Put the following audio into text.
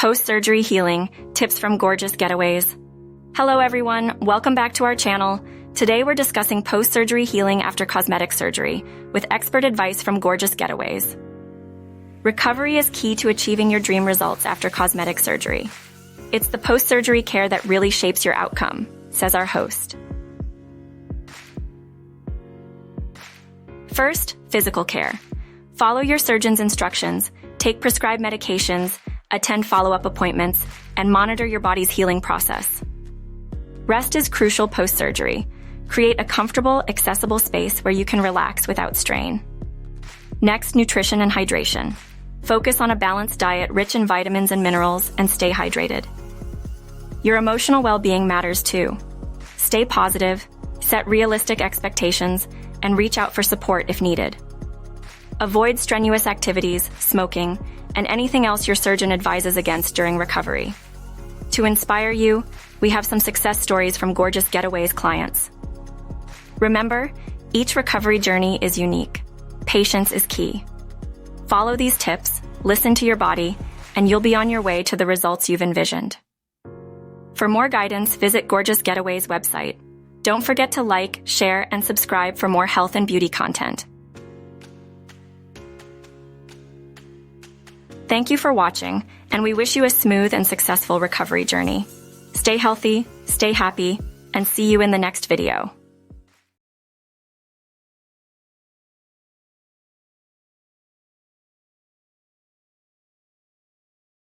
Post-surgery healing, tips from Gorgeous Getaways. Hello everyone, welcome back to our channel. Today we're discussing post-surgery healing after cosmetic surgery, with expert advice from Gorgeous Getaways. Recovery is key to achieving your dream results after cosmetic surgery. It's the post-surgery care that really shapes your outcome, says our host. First, physical care. Follow your surgeon's instructions, take prescribed medications, attend follow-up appointments, and monitor your body's healing process. Rest is crucial post-surgery. Create a comfortable, accessible space where you can relax without strain. Next, nutrition and hydration. Focus on a balanced diet rich in vitamins and minerals, and stay hydrated. Your emotional well-being matters too. Stay positive, set realistic expectations, and reach out for support if needed. Avoid strenuous activities, smoking, and anything else your surgeon advises against during recovery. To inspire you, we have some success stories from Gorgeous Getaways clients. Remember, each recovery journey is unique. Patience is key. Follow these tips, listen to your body, and you'll be on your way to the results you've envisioned. For more guidance, visit Gorgeous Getaways website. Don't forget to like, share, and subscribe for more health and beauty content. Thank you for watching, and we wish you a smooth and successful recovery journey. Stay healthy, stay happy, and see you in the next video.